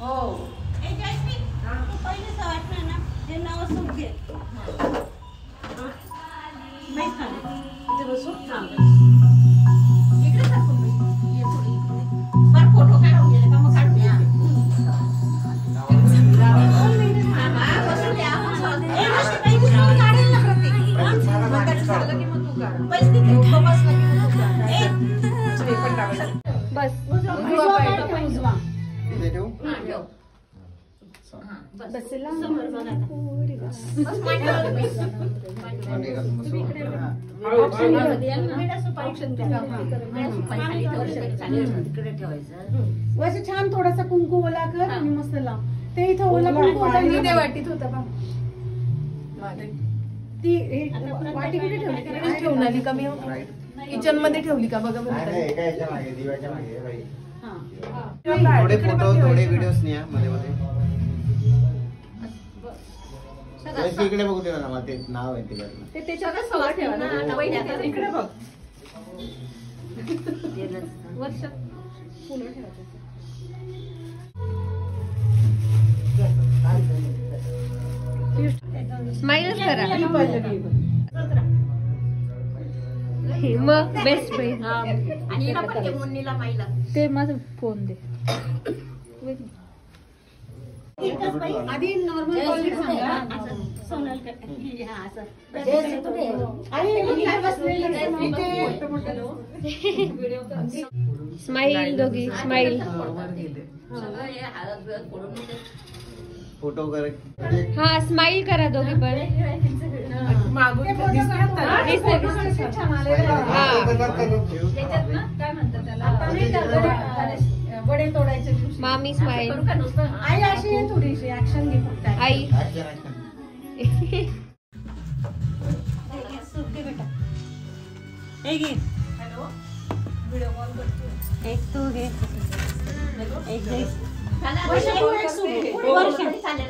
हो ए जयश्री तू पहिले वाटलं ना हे नाव सुख घे नाही खाली इथे बसू थांब इकडे टाकून ये थोडी पर फोटो काढून गेले का मग काढून घ्या वैसे छान थोडासा कुंकू ओला कर आणि मस्त लाव ते इथं ओला कुंकू ते वाटीत होता बा ती वाटी कुठे ठेवली ठेवून आली का मी किचन मध्ये ठेवली का बघा थोडे फोटो थोडे व्हिडिओज न्या मध्ये मध्ये इकडे बघू दे ना मला ते नाव आहे ते त्याच्यावर सगळं ठेवा ना इकडे बघ वर्ष फुलं ठेवायचं स्माइलच करा मग बेस्ट फ्रेंड आणि मुन्नीला माईला ते माझा फोन दे आधी नॉर्मल कॉल सांगा सोनल हा असं स्माइल दोघी स्माइल फोटो कर हा स्माइल करा दोघी पण वडे तोडायचे मामी स्माइल आई अशी आहे थोडीशी ऍक्शन घे फक्त आई हॅलो व्हिडिओ कॉल करतो एक तू घे एक घे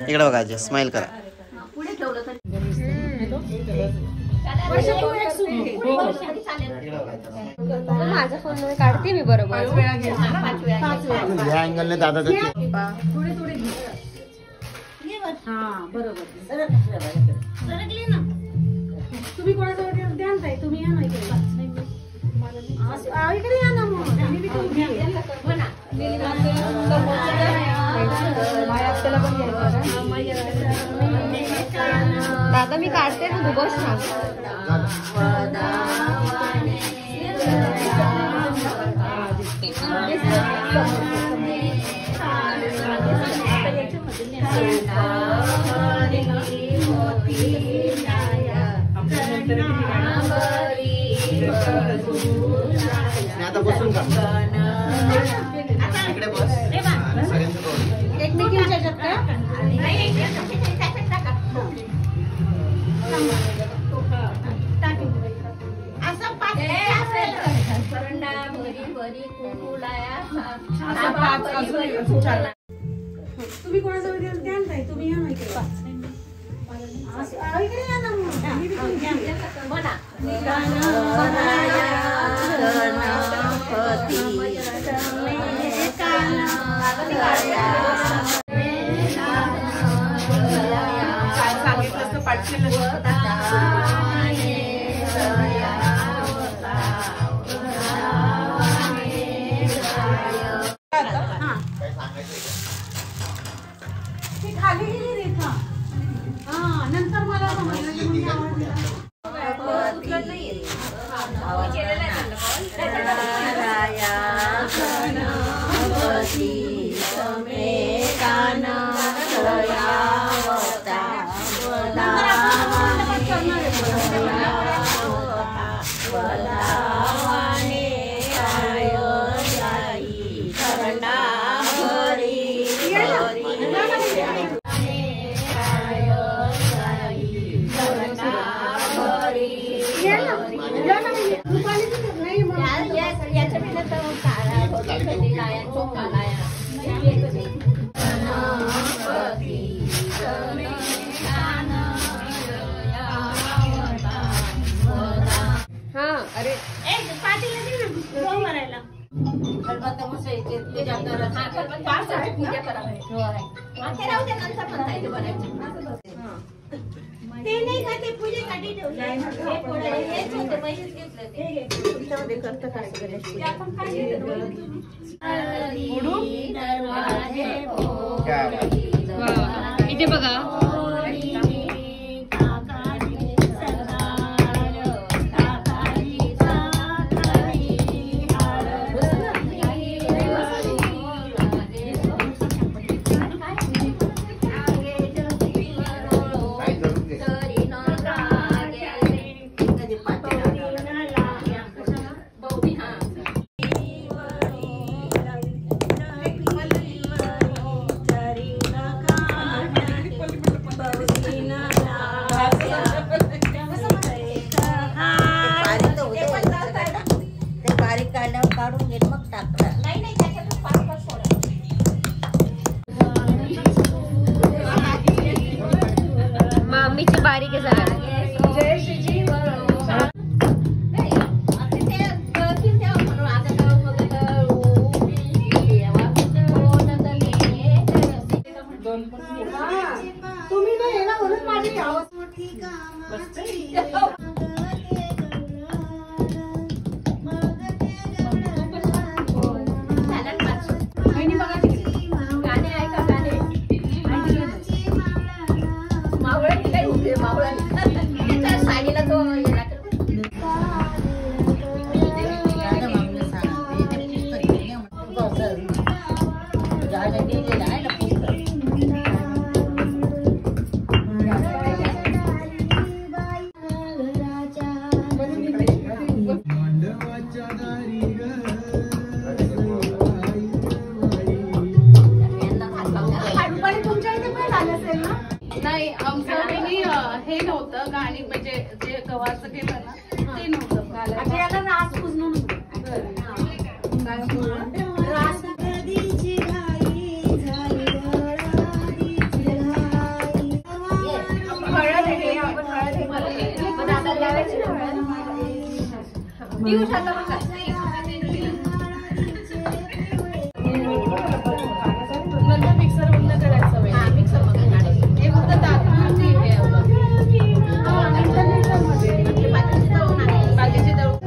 इकडे बघा स्माइल करा पुढे ठेवलं तर माझा फोन मध्ये काढते मी बरोबर ह्या अँगलने दादा थोडे थोडे हा बरोबर सरकली ना तुम्ही कोणाजवळ द्या ना ताई तुम्ही या ना इकडे या ना मग दादा मी काढते ना तू बस ना आता बसून का इकडे बस एकमेकींच्या ह्याच्यात का तुम्ही कोणाजवळ द्या ना ताई तुम्ही या ना इकडे या ना काय सांगितलं असतं पाठवलं खाली गेली रेखा हा नंतर मला हाँ अरे पार्टीला दे ना, जाऊ करायला. खलबत्ता बसायचे त्याच्यात पाच आहे पूजा करायची. ते राहू दे नंतर म्हणता येते बनायचं. ते नाही का ते पूजेसाठी ठेवले. हेच होते पैसेच घेतले ते. तुमच्यामध्ये करतं काय गणेश पूजा? आपण काय घेतो? इथे बघा काढून घेत मग टाकतात. नाही नाही त्याच्यातच पाच सोडा. मम्मीची बारीक आहे जरा. जय श्रीजी. तुम्ही नाही आहे ना म्हणून माझी आवाज साडीला तो नाही आमचं हे नव्हतं गाणी म्हणजे जे गव्हाचं केलं ना ते नव्हतं घालायला. याला रास पुजणं नव्हतं. हळद आहे आपण हळद मिक्सर बंद करायचं मिक्सर हे फक्त बाकीचे दळून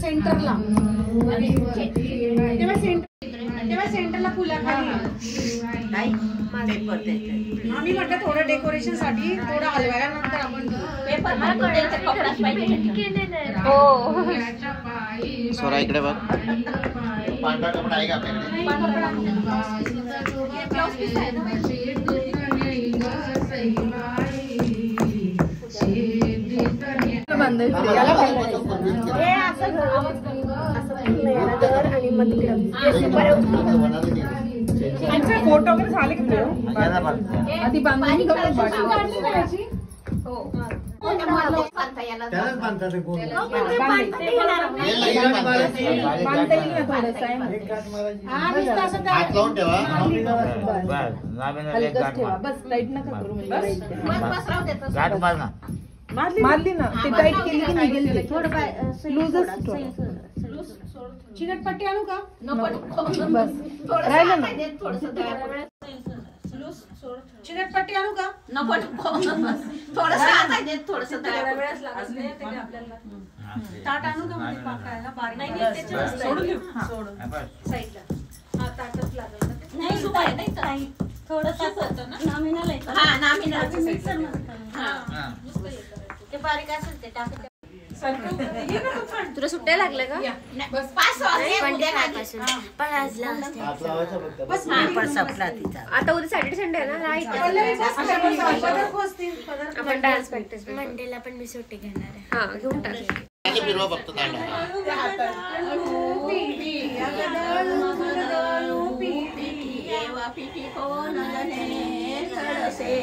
सेंटरला तेव्हा सेंटरला फुलाखाली आम्ही म्हटलं थोडं डेकोरेशन साठी थोडं हलवायला नंतर आपण हो सोरा इकडे बघ. पांढरा कपडा आहे का आपल्याकडे? फोटो वगैरे झाले की आधी बांधून मारली ना ते टाईट केली की निघेल. चिकटपट्टी आणू का? बस राहिलं ना. चिकटपट्टी आणू का? नको थोडस ताट आणू का? म्हणजे पाकायला बारीक नाही सोडून घेऊ. साईडला हा ताटच लागेल. नाही सुपाय नाही थोडंसं होतं ना नॉमिनल आहे. हा नॉमिनल मिक्सर ते बारीक असेल ते टाकते. तुला सुट्ट्या लागल्या का? पण आज last आहे. आता उद्या सॅटर्डे संडे आहे ना, नाही आपण डान्स प्रॅक्टिस मंडेला पण मी सुट्टी घेणार आहे. हा घेऊन टाक. फिरवा फक्त दांडा. पिठी कोणने चढसे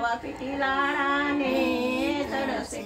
वा पिठी लाडाने चढसे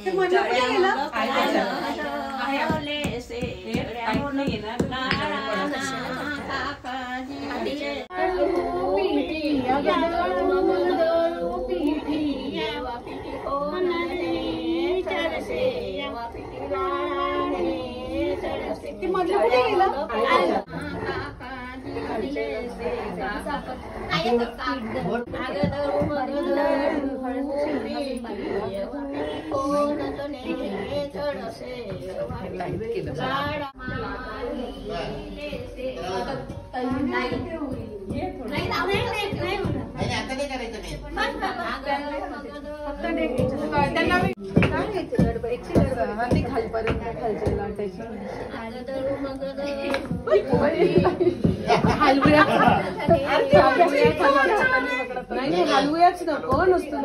हलवूयाच नको नुसतं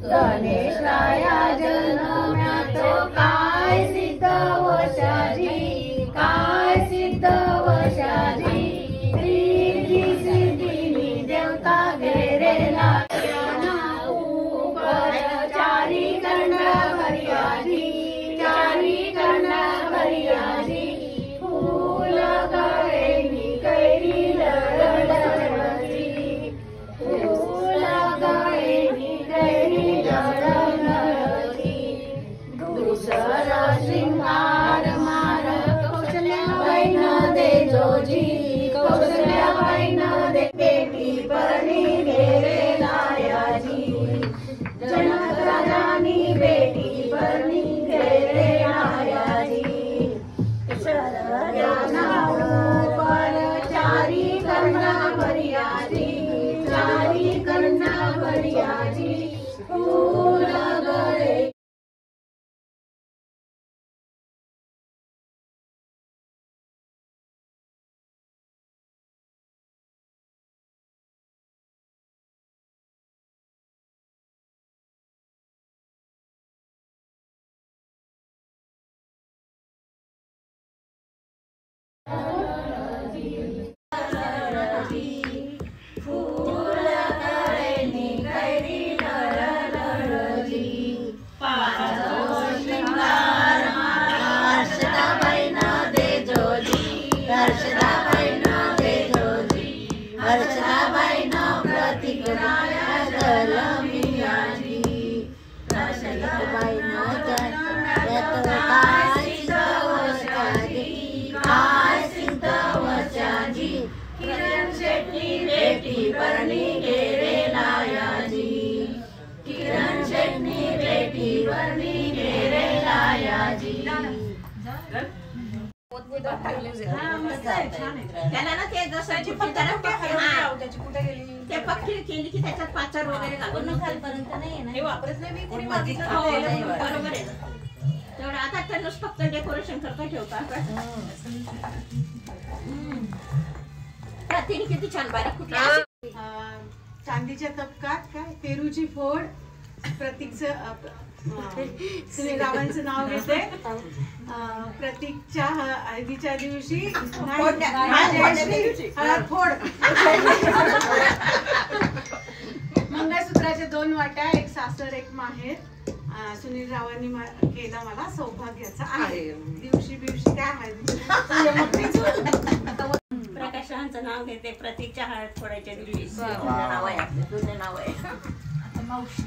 गणेश राया जन्म्या तो काय सिद्ध वशाजी काय सिद्ध वशाजी रिद्धी सिद्धी देवता घेरेला चारी कर्ण भरियाजी चारी कर्ण भरियाजी फूल गळेनी कैरी लढलढी फूल गळेनी कैरी दुसरा श्रृंगार मार कौशल्याबाईन दे जोजी कौशल्याबाईन दे बेटी परणी घेरे लायाजी जनक राजानी बेटी परणी घेरे लायाजी पर चारी कर्ण भरियाजी चारी कर्ण भरियाजी फूल गळे किरण शेट्टी बेटी परणी घेरे लायाजी किरण शेट्टी बेटी परणी घेरे लायाजी त्याला ना ते जसं ते पक्षी केली की त्याच्यात पाचर वगैरे घालून खालपर्यंत नाही ना हे वापरत नाही मी कोणी बरोबर आहे तेवढं आता त्यांनाच फक्त डेकोरेशन करता ठेवतात तिने किती छान बारीक कुठल्या चांदीच्या तपकात काय पेरूची फोड प्रतीकचं सुनील रावांचं नाव घेते प्रतीकच्या हळदीच्या दिवशी फोड मंगळसूत्राच्या 2 वाट्या एक सासर एक माहेर सुनील रावांनी केला मला सौभाग्याचा आहे दिवशी बिवशी काय माहिती प्रकाशांचं नाव घेते प्रतीकच्या हळद फोडायच्या दिवशी नाव आहे आपलं जुने नाव आहे मावशी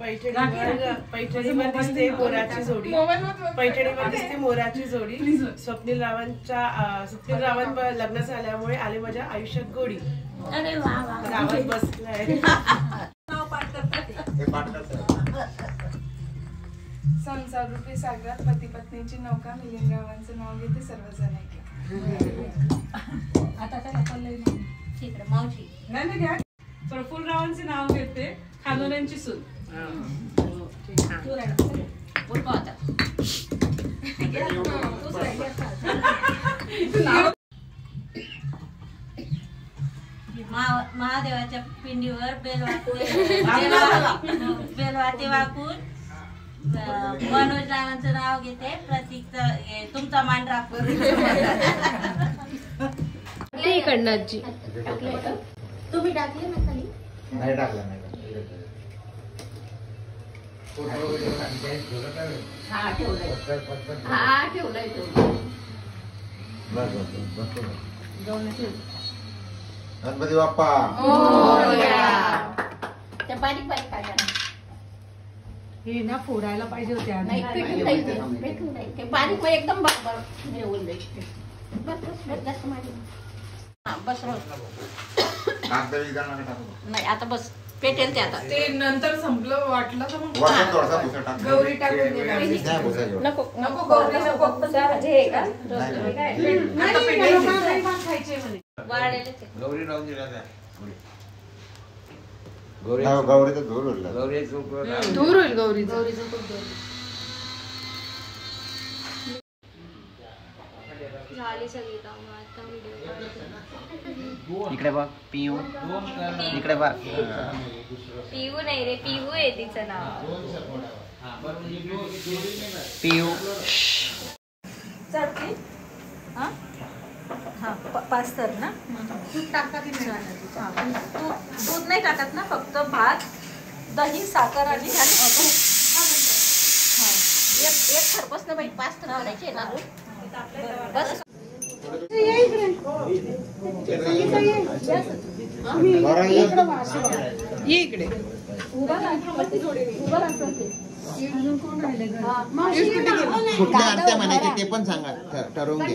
पैठणीवर दिसते मोराची जोडी, पैठणीवर दिसते मोराची जोडी. स्वप्नील रावण लग्न झाल्यामुळे आले माझ्या आयुष्यात गोडी. अरे वा वा. गावात बसलाय. संसार रूपी सागरात पती पत्नीची नौका, मिलिंद रावांचं नाव घेते सर्वजण ऐका. आता काय तिकडे मावशी नाही घ्या. प्रफुल्ल रावांचे नाव घेते, खानोल्यांची सून. बोलतो आता. महादेवाच्या पिंडीवर बेलवाते वाकून मनोज रावांचं नाव घेते, प्रतीकचं तुमचा मान राखून. इकडनं आजी तुम्ही टाकले ना खाली? नाही टाकलं नाही. हा ठेवलंय. गणपती बाप्पा. त्या बारीक बारीक काढल्या हे ना फोडायला पाहिजे होते. नाही, पेटून जाईल ते बारीक एकदम बरोबर मिळवून जाईल. बस नाही आता बस पेटेल ते आता. ते नंतर संपलं वाटलं तर मग थोडासा भुसा टाक. गौरी टाकून दे. नाही भुसा घेऊ. नको गौरी नको. हे का खायचे म्हणे. वाढलेले गौरी राहून दिला त्या. गौरी तर दूर होईल. दूर होईल गौरी. झाली सगळी कामं आता व्हिडिओ. इकडे बघ पियू. इकडे बघ पिहू नाही रे, पिहू आहे तिचं नाव. पियू. चटणी हा पास्तर ना. दूध टाकता की नाही? दूध नाही टाकत ना, फक्त भात, दही, साखर आणि एक खरपस ना बाई. पास्तर करायचे ना बस. ये इकडे. कुठल्या आरत्या म्हणायचे ते पण सांगा, ठरवून घे.